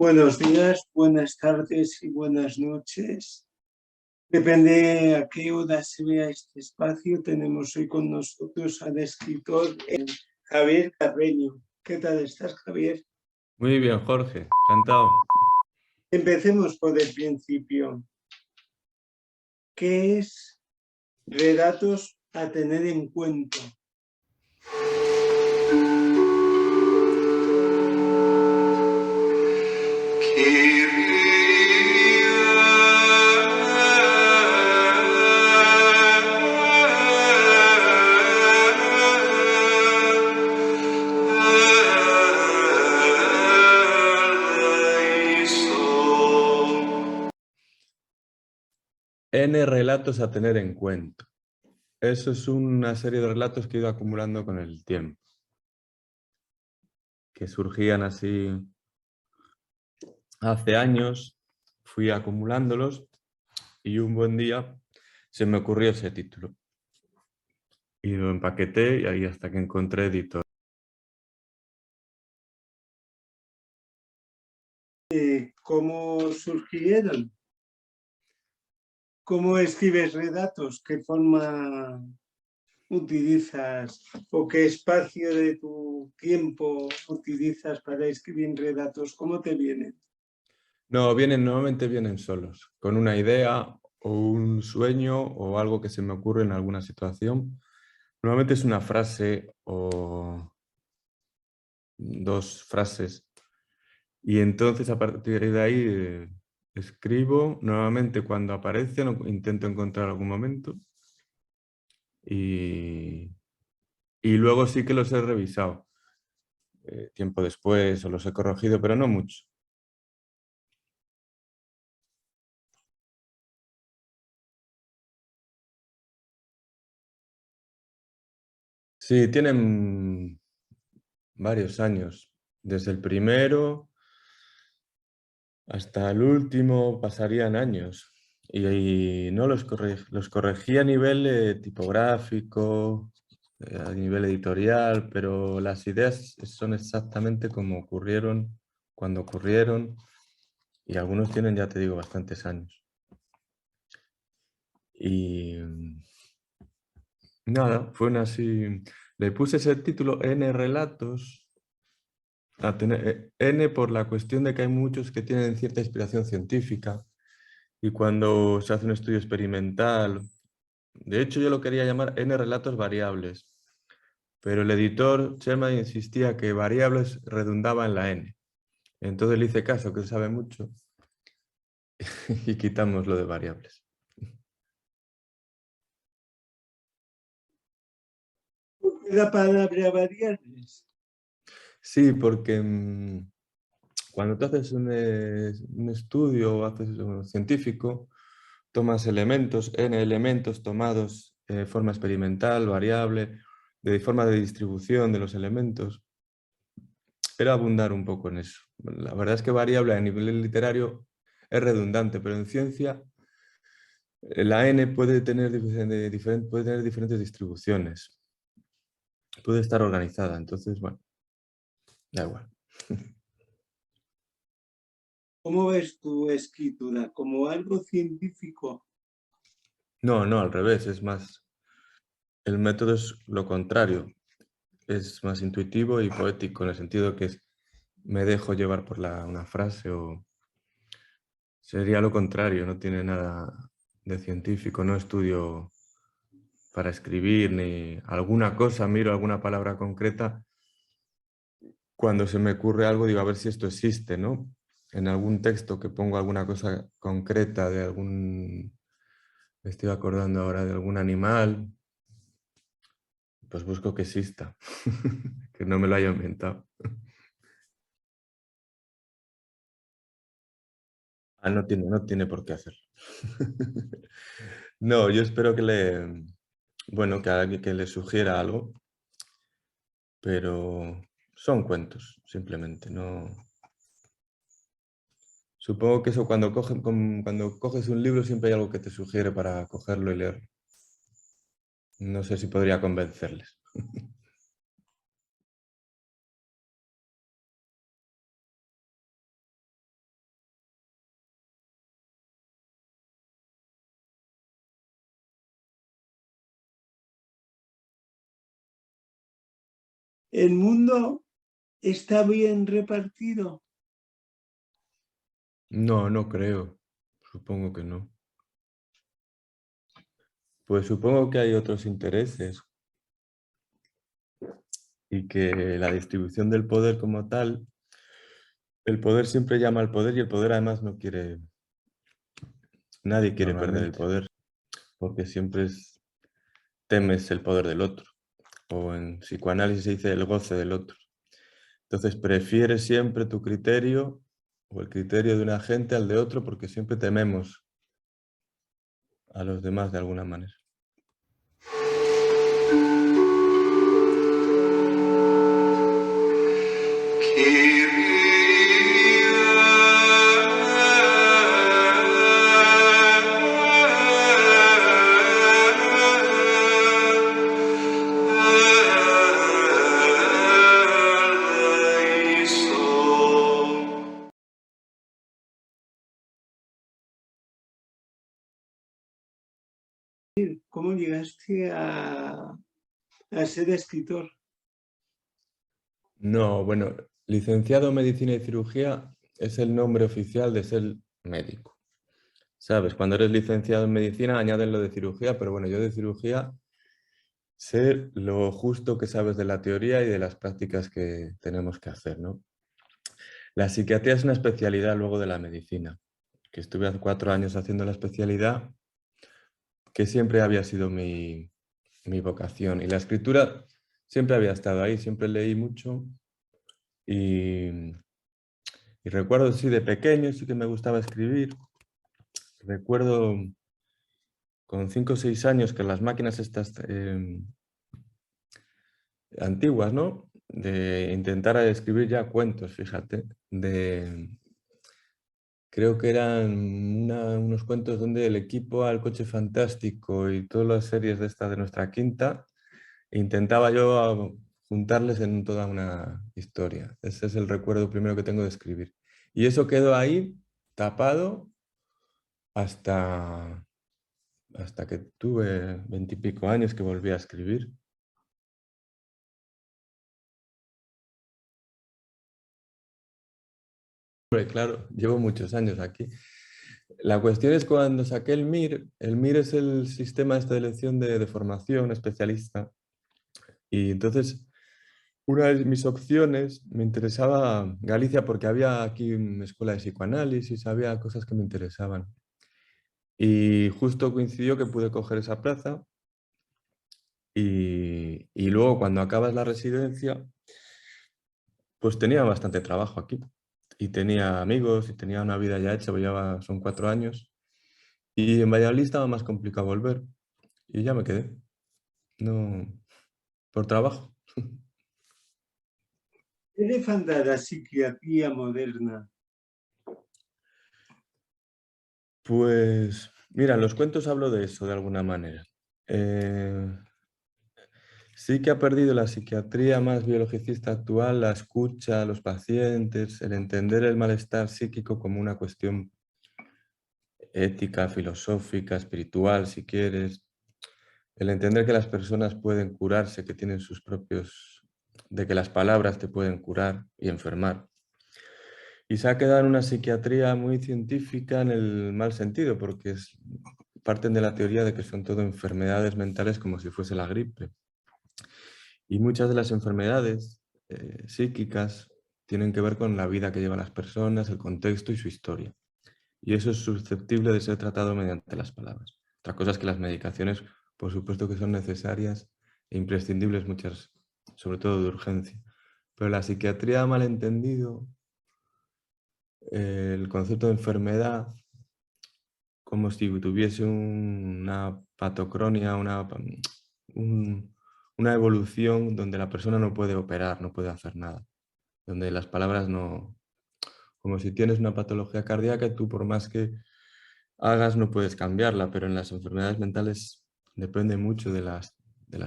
Buenos días, buenas tardes y buenas noches. Depende a qué hora se vea este espacio. Tenemos hoy con nosotros al escritor Javier Carreño. ¿Qué tal estás, Javier? Muy bien, Jorge, encantado. Empecemos por el principio. ¿Qué es relatos a tener en cuenta? N relatos a tener en cuenta. Eso es una serie de relatos que he ido acumulando con el tiempo, que surgían así hace años, fui acumulándolos y un buen día se me ocurrió ese título. Y lo empaqueté y ahí hasta que encontré editor. ¿Cómo surgieron? ¿Cómo escribes relatos? ¿Qué forma utilizas o qué espacio de tu tiempo utilizas para escribir relatos? ¿Cómo te vienen? No, normalmente vienen solos, con una idea o un sueño o algo que se me ocurre en alguna situación. Normalmente es una frase o dos frases. Y entonces a partir de ahí escribo, nuevamente cuando aparecen o intento encontrar algún momento y, y luego sí que los he revisado tiempo después o los he corregido, pero no mucho. Sí, tienen varios años, desde el primero hasta el último pasarían años y no los corregí a nivel tipográfico, a nivel editorial, pero las ideas son exactamente como ocurrieron, cuando ocurrieron, y algunos tienen, ya te digo, bastantes años. Y nada, fue una así, le puse ese título N relatos, N por la cuestión de que hay muchos que tienen cierta inspiración científica, y cuando se hace un estudio experimental, de hecho yo lo quería llamar N relatos variables, pero el editor Chema insistía que variables redundaba en la N. Entonces le hice caso, que él sabe mucho, y quitamos lo de variables. ¿Por qué la palabra variables? Sí, porque cuando tú haces un estudio o haces un científico, tomas elementos, N elementos tomados de forma experimental, variable, de forma de distribución de los elementos. Era abundar un poco en eso. La verdad es que variable a nivel literario es redundante, pero en ciencia la N puede tener diferentes distribuciones. Puede estar organizada, entonces, bueno, da igual. ¿Cómo ves tu escritura? ¿Como algo científico? No, al revés, es más, el método es lo contrario, es más intuitivo y poético en el sentido que me dejo llevar por una frase o sería lo contrario, no tiene nada de científico, no estudio para escribir ni alguna cosa, miro alguna palabra concreta. Cuando se me ocurre algo digo a ver si esto existe, ¿no? En algún texto que pongo alguna cosa concreta de me estoy acordando ahora de algún animal, pues busco que exista, que no me lo haya inventado. Ah, no tiene por qué hacerlo. No, yo espero bueno, que a alguien que le sugiera algo, pero son cuentos, simplemente, no. Supongo que eso cuando coges un libro siempre hay algo que te sugiere para cogerlo y leerlo. No sé si podría convencerles. ¿El mundo está bien repartido? No, no creo. Supongo que no. Pues supongo que hay otros intereses y que la distribución del poder como tal, el poder siempre llama al poder y el poder además no quiere, nadie quiere perder el Normalmente. poder porque temes el poder del otro. O en psicoanálisis se dice el goce del otro. Entonces prefieres siempre tu criterio o el criterio de una gente al de otro porque siempre tememos a los demás de alguna manera. ¿Cómo llegaste a ser escritor? No, bueno, licenciado en Medicina y Cirugía es el nombre oficial de ser médico. ¿Sabes? Cuando eres licenciado en Medicina añaden lo de cirugía, pero bueno, yo de cirugía sé lo justo que sabes de la teoría y de las prácticas que tenemos que hacer, ¿no? La psiquiatría es una especialidad luego de la medicina, que estuve hace 4 años haciendo la especialidad, que siempre había sido mi vocación. Y la escritura siempre había estado ahí, siempre leí mucho y recuerdo, sí, de pequeño sí que me gustaba escribir. Recuerdo con 5 o 6 años que las máquinas estas antiguas, ¿no? De intentar escribir ya cuentos, fíjate, creo que eran unos cuentos donde el equipo al Coche Fantástico y todas las series de esta de nuestra quinta, intentaba yo juntarles en toda una historia. Ese es el recuerdo primero que tengo de escribir. Y eso quedó ahí, tapado, hasta que tuve 20 y pico años que volví a escribir. Hombre, claro, llevo muchos años aquí. La cuestión es cuando saqué el MIR es el sistema este de elección de formación especialista, y entonces una de mis opciones me interesaba Galicia porque había aquí una escuela de psicoanálisis, había cosas que me interesaban. Y justo coincidió que pude coger esa plaza y luego cuando acabas la residencia, pues tenía bastante trabajo aquí. Y tenía amigos y tenía una vida ya hecha, son 4 años. Y en Valladolid estaba más complicado volver y ya me quedé. No, por trabajo. ¿Qué le falta a la psiquiatría moderna? Pues mira, en los cuentos hablo de eso de alguna manera. Sí que ha perdido la psiquiatría más biologicista actual, la escucha a los pacientes, el entender el malestar psíquico como una cuestión ética, filosófica, espiritual, si quieres. El entender que las personas pueden curarse, que tienen sus propios, de que las palabras te pueden curar y enfermar. Y se ha quedado en una psiquiatría muy científica en el mal sentido, porque parten de la teoría de que son todo enfermedades mentales como si fuese la gripe. Y muchas de las enfermedades psíquicas tienen que ver con la vida que llevan las personas, el contexto y su historia. Y eso es susceptible de ser tratado mediante las palabras. Otra cosa es que las medicaciones, por supuesto que son necesarias e imprescindibles, muchas, sobre todo de urgencia. Pero la psiquiatría ha malentendido el concepto de enfermedad como si tuviese una patocronia, una evolución donde la persona no puede operar, no puede hacer nada, donde las palabras no... Como si tienes una patología cardíaca, tú por más que hagas no puedes cambiarla, pero en las enfermedades mentales depende mucho de las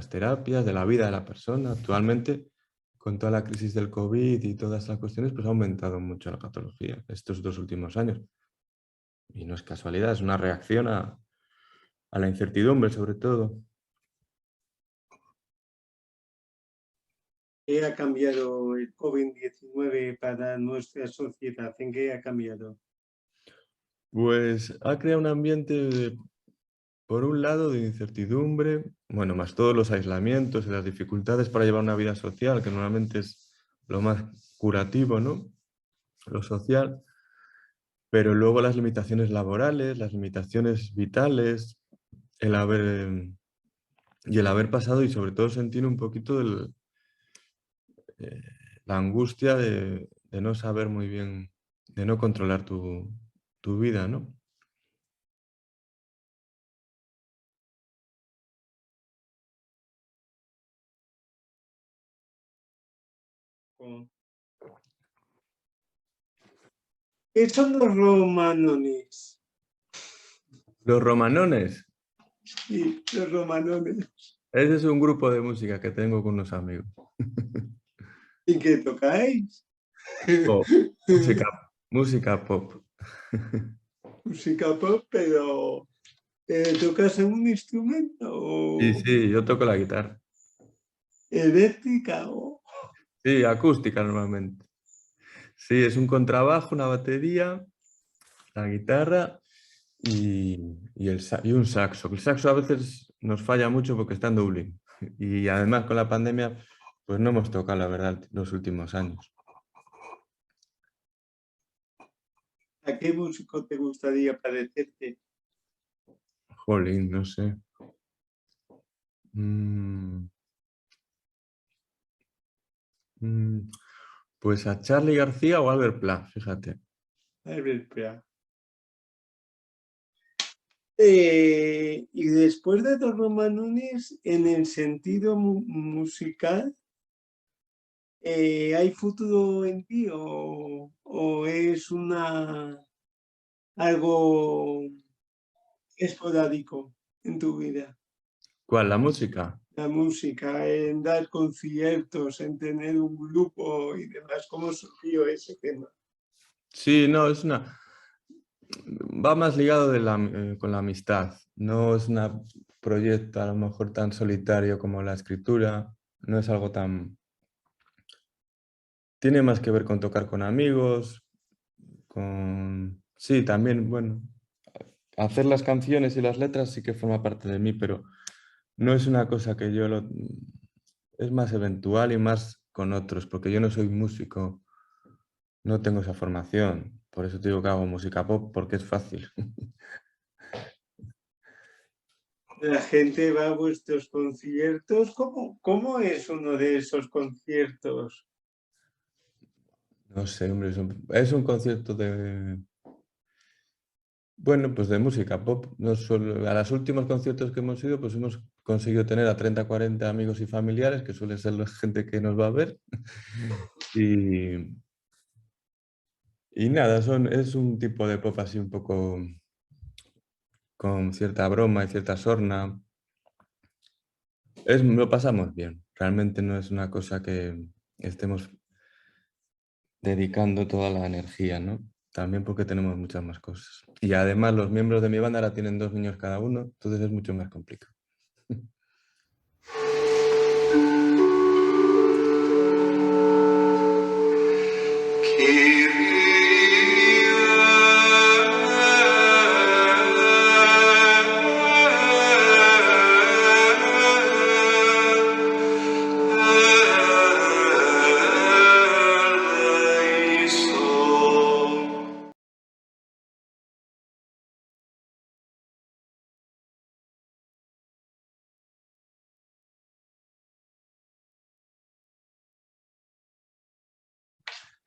terapias, de la vida de la persona. Actualmente, con toda la crisis del COVID y todas estas cuestiones, pues ha aumentado mucho la patología estos 2 últimos años. Y no es casualidad, es una reacción a la incertidumbre, sobre todo. ¿Qué ha cambiado el COVID-19 para nuestra sociedad? ¿En qué ha cambiado? Pues ha creado un ambiente, por un lado, de incertidumbre, bueno, más todos los aislamientos y las dificultades para llevar una vida social, que normalmente es lo más curativo, ¿no? Lo social, pero luego las limitaciones laborales, las limitaciones vitales, el haber, y el haber pasado y sobre todo sentir un poquito eh, la angustia de no saber muy bien, de no controlar tu vida, ¿no? ¿O ¿Qué son los romanones? Los Romanones, Sí, los romanones. ese es un grupo de música que tengo con unos amigos. ¿Y qué tocáis? Pop, música, música pop. Música pop, pero ¿tocas en un instrumento Sí, o sí, yo toco la guitarra. eléctrica? O... Sí, acústica normalmente. Sí, es un contrabajo, una batería, la guitarra y un saxo. El saxo a veces nos falla mucho porque está en Dublín. Y además con la pandemia, pues no hemos tocado, la verdad, los últimos años. ¿A qué músico te gustaría parecerte? Jolín, no sé. Mm, mm, pues a Charly García o Albert Pla, fíjate. Albert Prat. Y después de los romanones, en el sentido musical, ¿hay futuro en ti o es algo esporádico en tu vida? ¿Cuál? ¿La música? La música, en dar conciertos, en tener un grupo y demás. ¿Cómo surgió ese tema? Sí, no, va más ligado con la amistad. No es un proyecto a lo mejor tan solitario como la escritura. No es algo tan... Tiene más que ver con tocar con amigos, con... Sí, también, bueno, hacer las canciones y las letras sí que forma parte de mí, pero no es una cosa que yo lo... Es más eventual y más con otros, porque yo no soy músico, no tengo esa formación. Por eso te digo que hago música pop, porque es fácil. La gente va a vuestros conciertos. ¿Cómo es uno de esos conciertos? No sé, hombre, es un concierto de... Bueno, pues de música pop. No solo, a los últimos conciertos que hemos ido, pues hemos conseguido tener a 30 40 amigos y familiares, que suele ser la gente que nos va a ver. Y, y nada, es un tipo de pop así un poco con cierta broma y cierta sorna. Lo pasamos bien. Realmente no es una cosa que estemos dedicando toda la energía, ¿no? También porque tenemos muchas más cosas. Y además los miembros de mi banda ahora tienen 2 niños cada uno, entonces es mucho más complicado.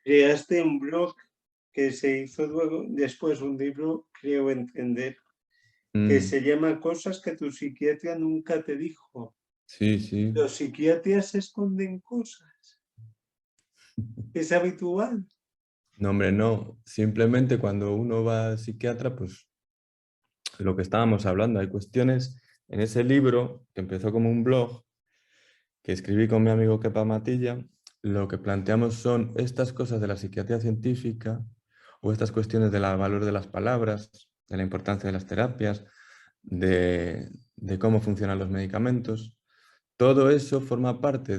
Creaste un blog que se hizo luego, después un libro, creo entender, que Mm, se llama Cosas que tu psiquiatra nunca te dijo. sí, sí. Los psiquiatras esconden cosas. Es habitual. No, hombre, no. Simplemente cuando uno va al psiquiatra, pues lo que estábamos hablando, hay cuestiones en ese libro que empezó como un blog que escribí con mi amigo Kepa Matilla. Lo que planteamos son estas cosas de la psiquiatría científica o estas cuestiones del valor de las palabras, de la importancia de las terapias, de cómo funcionan los medicamentos. Todo eso forma parte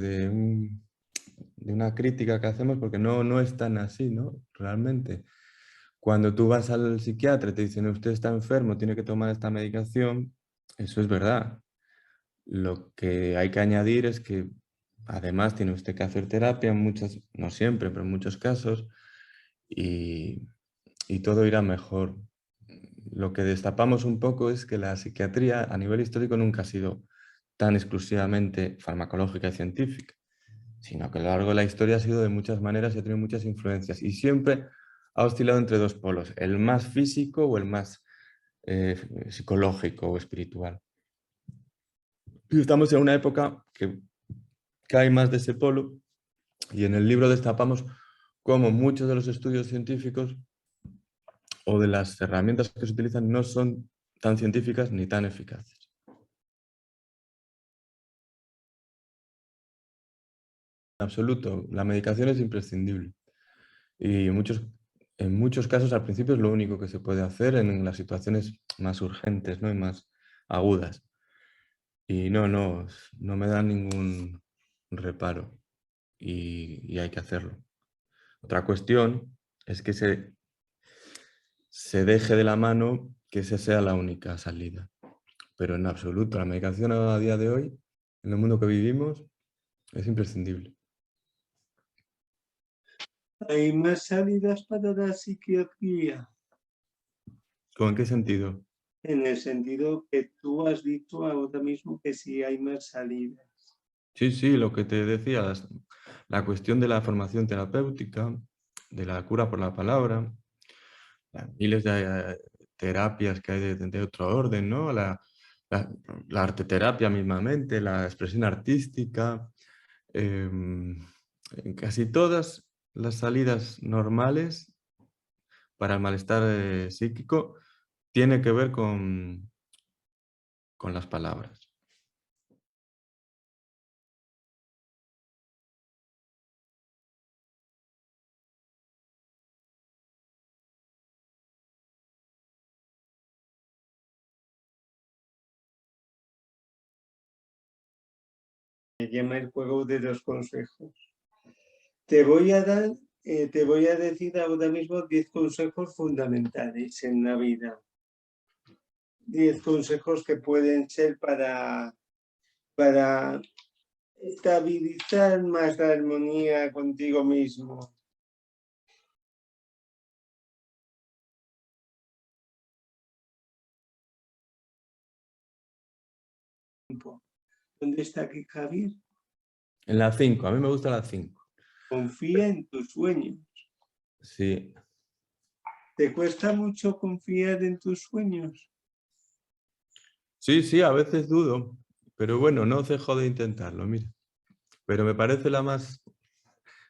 de una crítica que hacemos porque no es tan así, ¿no? Realmente. Cuando tú vas al psiquiatra y te dicen usted está enfermo, tiene que tomar esta medicación, eso es verdad. Lo que hay que añadir es que además tiene usted que hacer terapia en muchas, no siempre, pero en muchos casos, y, y todo irá mejor. Lo que destapamos un poco es que la psiquiatría a nivel histórico nunca ha sido tan exclusivamente farmacológica y científica, sino que a lo largo de la historia ha sido de muchas maneras y ha tenido muchas influencias. Y siempre ha oscilado entre dos polos, el más físico o el más psicológico o espiritual. Y estamos en una época que hay más de ese polo, y en el libro destapamos cómo muchos de los estudios científicos o de las herramientas que se utilizan no son tan científicas ni tan eficaces. En absoluto, la medicación es imprescindible y en muchos casos al principio es lo único que se puede hacer en las situaciones más urgentes, ¿no? Y más agudas. Y no me da ningún reparo y hay que hacerlo. Otra cuestión es que se deje de la mano que esa sea la única salida. Pero en absoluto, la medicación a día de hoy, en el mundo que vivimos, es imprescindible. ¿Hay más salidas para la psiquiatría? ¿Con qué sentido? En el sentido que tú has dicho ahora mismo que sí hay más salidas. Sí, sí, lo que te decía, la cuestión de la formación terapéutica, de la cura por la palabra, las miles de terapias que hay de otro orden, ¿no? La arteterapia mismamente, la expresión artística, en casi todas las salidas normales para el malestar psíquico tiene que ver con las palabras. Se llama el juego de los consejos. Te voy a decir ahora mismo 10 consejos fundamentales en la vida. 10 consejos que pueden ser para estabilizar más la armonía contigo mismo. ¿Dónde está aquí Javier? En la 5, a mí me gusta la 5. Confía en tus sueños. Sí. ¿Te cuesta mucho confiar en tus sueños? Sí, sí, a veces dudo, pero bueno, no dejo de intentarlo, mira. Pero me parece la más...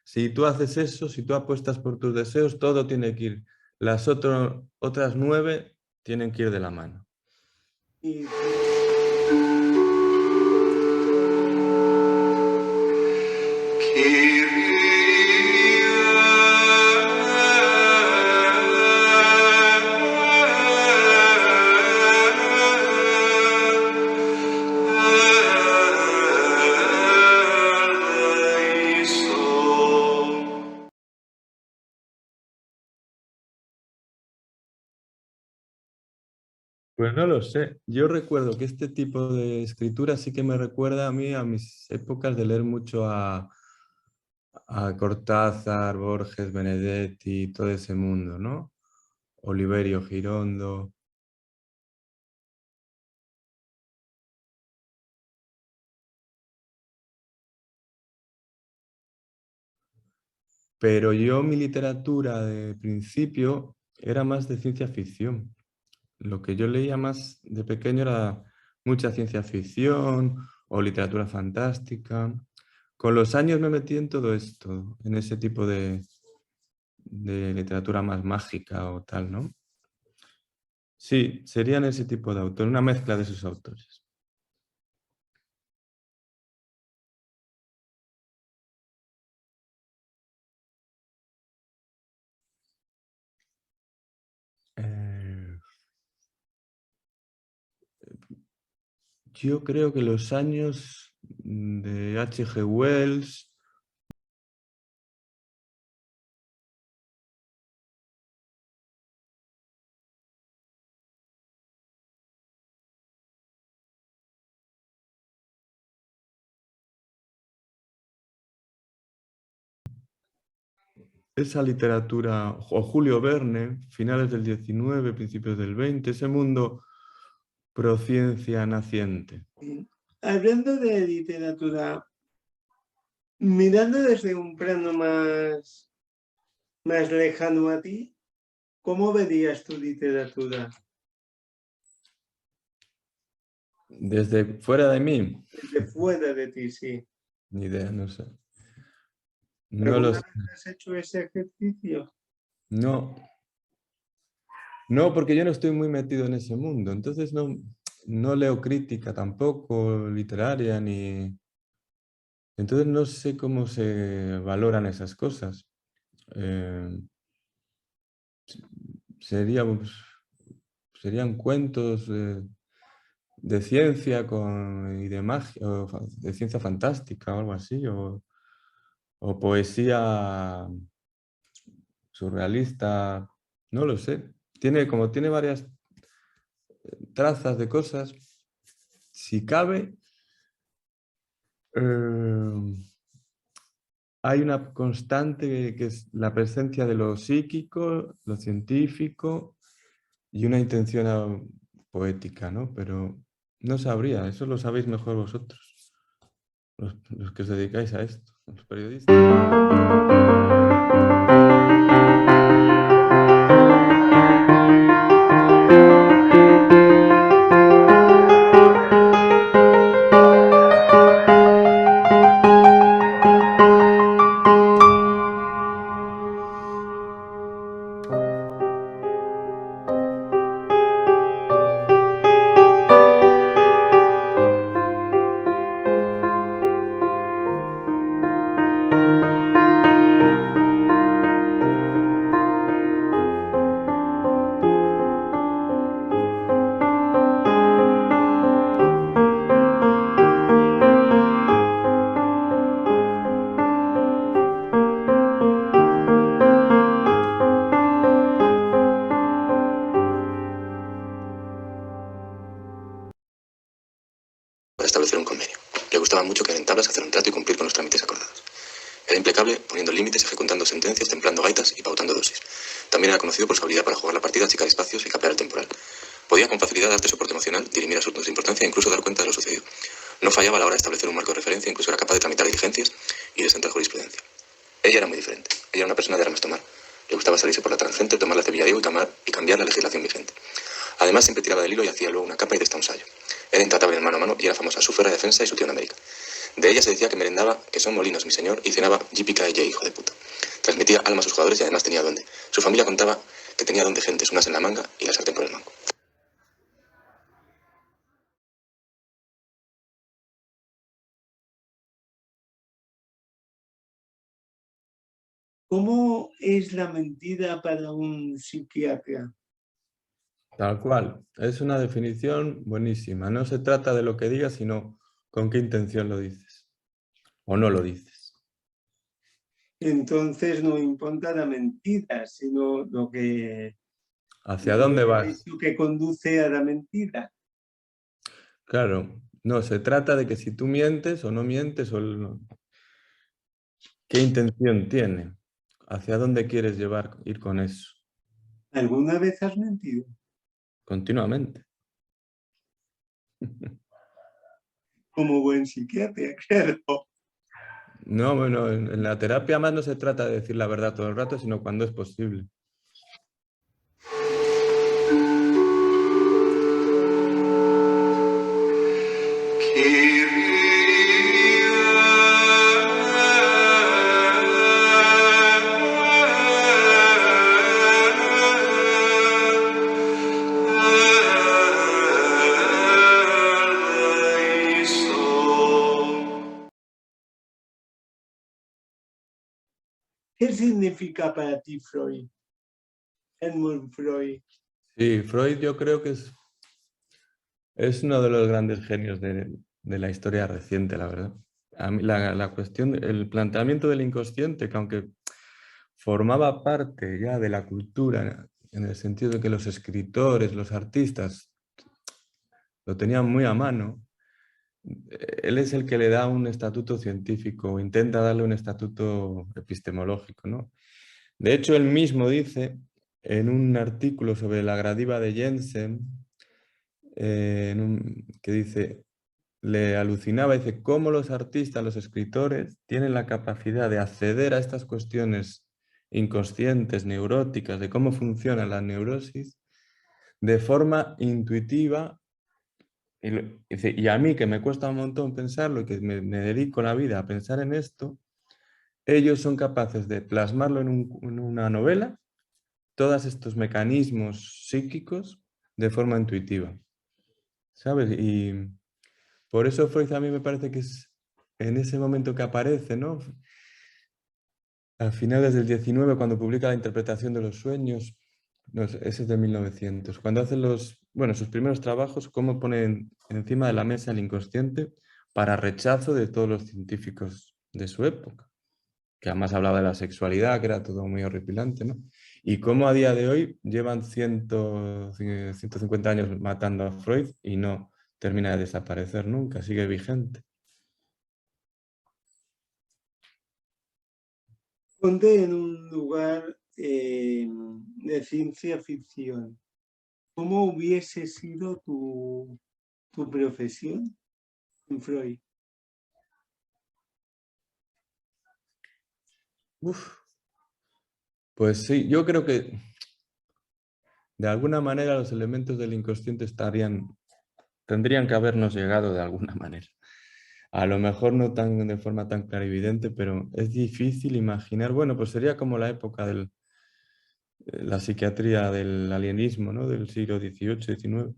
Si tú haces eso, si tú apuestas por tus deseos, todo tiene que ir. Las otras 9 tienen que ir de la mano. Y Pues no lo sé. Yo recuerdo que este tipo de escritura sí que me recuerda a mí a mis épocas de leer mucho a Cortázar, Borges, Benedetti, todo ese mundo, ¿no? Oliverio Girondo. Pero yo mi literatura de principio era más de ciencia ficción. Lo que yo leía más de pequeño era mucha ciencia ficción o literatura fantástica. Con los años me metí en todo esto, en ese tipo de literatura más mágica o tal, ¿no? Sí, serían ese tipo de autor, una mezcla de esos autores. Eh, yo creo que los años de H.G. Wells, esa literatura, o Julio Verne, finales del 19, principios del 20, ese mundo prociencia naciente. Hablando de literatura, mirando desde un plano más lejano a ti, ¿cómo verías tu literatura? Desde fuera de mí, Desde fuera de ti, sí. ni idea, no sé. No lo ¿Alguna sé. vez has hecho ese ejercicio? No, no, porque yo no estoy muy metido en ese mundo, entonces no leo crítica tampoco literaria, ni... Entonces no sé cómo se valoran esas cosas. Eh, sería, pues, serían cuentos de ciencia y de magia, o de ciencia fantástica o algo así, o poesía surrealista, no lo sé. Como tiene varias trazas de cosas, si cabe, hay una constante que es la presencia de lo psíquico, lo científico y una intención poética, ¿no? Pero no sabría, eso lo sabéis mejor vosotros, los que os dedicáis a esto, los periodistas. Para establecer un convenio. Le gustaba mucho caer en tablas, hacer un trato y cumplir con los trámites acordados. Era implacable poniendo límites, ejecutando sentencias, templando gaitas y pautando dosis. También era conocido por su habilidad para jugar la partida, achicar espacios y capear el temporal. Podía con facilidad darte soporte emocional, dirimir asuntos de importancia e incluso dar cuenta de lo sucedido. No fallaba a la hora de establecer un marco de referencia, incluso era capaz de tramitar diligencias y de sentar jurisprudencia. Ella era muy diferente. Ella era una persona de armas tomar. Le gustaba salirse por la tangente, tomar la cebilladeo y cambiar la legislación vigente. Además, siempre tiraba del hilo y hacía luego una capa y de esta un sayo. Era intratable en mano a mano y era famosa su ferra defensa y su tío en América. De ella se decía que merendaba, que son molinos, mi señor, y cenaba JPK, hijo de puta. Transmitía alma a sus jugadores y además tenía dónde. Su familia contaba que tenía donde gentes, unas en la manga y la sartén por el mango. ¿Cómo es la mentira para un psiquiatra? Tal cual, es una definición buenísima. No se trata de lo que digas, sino con qué intención lo dices o no lo dices. Entonces no importa la mentira, sino ¿Hacia dónde el vas? hecho que conduce a la mentira. Claro, no, se trata de que si tú mientes o no mientes, qué intención tiene, hacia dónde quieres ir con eso, ¿Alguna vez has mentido? continuamente. Como buen psiquiatra, claro. No, bueno, en la terapia más no se trata de decir la verdad todo el rato, sino cuando es posible. ¿Qué significa para ti Freud? Edmund Freud. Sí, Freud yo creo que es uno de los grandes genios de la historia reciente, la verdad. A mí la cuestión, el planteamiento del inconsciente, que aunque formaba parte ya de la cultura, en el sentido de que los escritores, los artistas lo tenían muy a mano, él es el que le da un estatuto científico, intenta darle un estatuto epistemológico, ¿no? De hecho, él mismo dice en un artículo sobre la gradiva de Jensen, que dice, le alucinaba, dice, cómo los artistas, los escritores, tienen la capacidad de acceder a estas cuestiones inconscientes, neuróticas, de cómo funciona la neurosis, de forma intuitiva. Y a mí, que me cuesta un montón pensarlo y que me dedico la vida a pensar en esto, ellos son capaces de plasmarlo en una novela, todos estos mecanismos psíquicos, de forma intuitiva, ¿sabes? Y por eso Freud a mí me parece que es en ese momento que aparece, ¿no? A finales del 19, cuando publica La interpretación de los sueños, no, ese es de 1900, cuando hace sus primeros trabajos, cómo pone encima de la mesa el inconsciente para rechazo de todos los científicos de su época, que además hablaba de la sexualidad, que era todo muy horripilante, ¿no? Y cómo a día de hoy llevan 150 años matando a Freud y no termina de desaparecer nunca, sigue vigente. Ponte en un lugar de ciencia ficción. ¿Cómo hubiese sido tu profesión en Freud? Pues sí, yo creo que de alguna manera los elementos del inconsciente tendrían que habernos llegado de alguna manera. A lo mejor no de forma tan clarividente, pero es difícil imaginar. Bueno, pues sería como la época de la psiquiatría del alienismo, ¿no? Del siglo XVIII, XIX.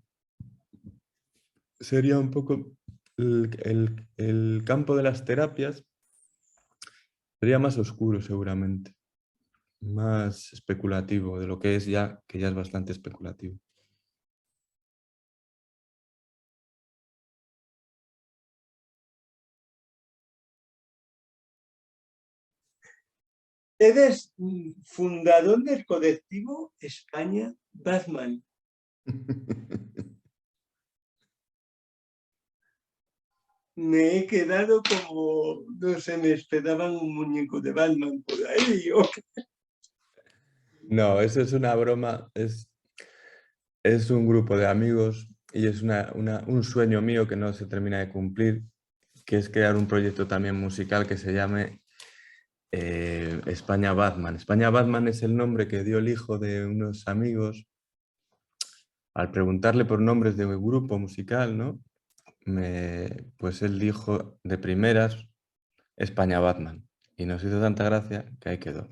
Sería un poco el campo de las terapias, sería más oscuro seguramente, más especulativo de lo que es ya, que ya es bastante especulativo. Eres fundador del colectivo España Batman. Me he quedado como, no sé, me esperaban un muñeco de Batman por ahí. No, eso es una broma, es un grupo de amigos y es un sueño mío que no se termina de cumplir, que es crear un proyecto también musical que se llame España Batman. España Batman es el nombre que dio el hijo de unos amigos al preguntarle por nombres de un grupo musical, ¿no? Pues él dijo de primeras España Batman y nos hizo tanta gracia que ahí quedó.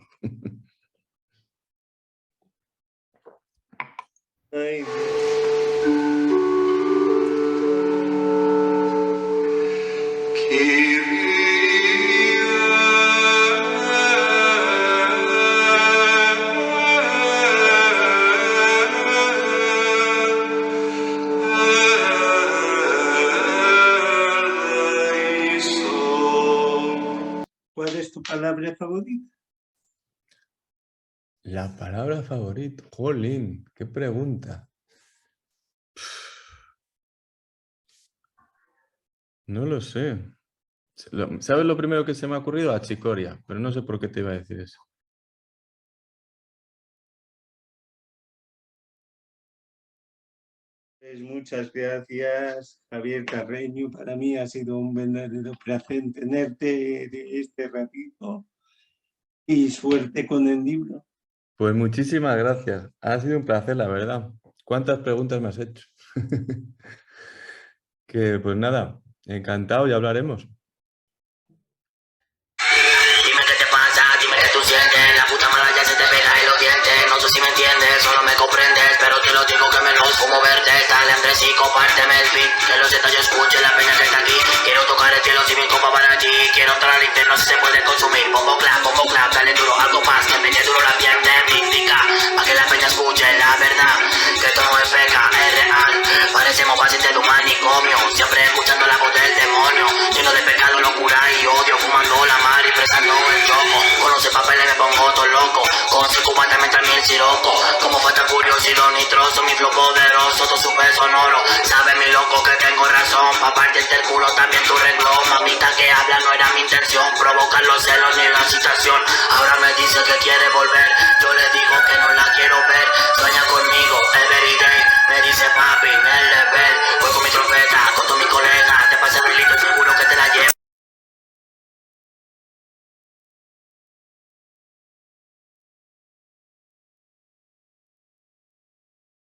Ay, ¿cuál es tu palabra favorita? La palabra favorita. Jolín, qué pregunta. No lo sé. ¿Sabes lo primero que se me ha ocurrido? Achicoria, pero no sé por qué te iba a decir eso. Pues muchas gracias, Javier Carreño. Para mí ha sido un verdadero placer tenerte de este ratito y suerte con el libro. Pues muchísimas gracias. Ha sido un placer, la verdad. ¿Cuántas preguntas me has hecho? Que pues nada, encantado y hablaremos. Dime qué te pasa, dime qué tú sientes. La puta mala ya se te pega en los dientes. No sé si me entiendes o no me comprendes, pero te lo digo que me los fumo verdes. Dale Andrés y compárteme el beat, que los detalles escuchen la peña que está aquí. Quiero tocar el cielo si mi copa para allí. Quiero entrar al infierno si se puede consumir. Bombo clap, dale duro, algo más que me quede duro la piel de mística. Pa' que la peña escuche la verdad, que esto no es feca, es real. Parecemos pacientes de un manicomio, siempre escuchando la voz del demonio. Lleno de pecado, locura y odio, fumando la mar y presando el choco. Conoce papeles, me pongo todo loco, con 50 mental mi el siroco. Como falta curiosidad nitroso, mi flow poderoso, todo su peso sonoro. Sabe mi loco que tengo razón. Pa' partirte el culo también tu reglón. Mamita que habla no era mi intención provocar los celos ni la situación. Ahora me dice que quiere volver. Yo le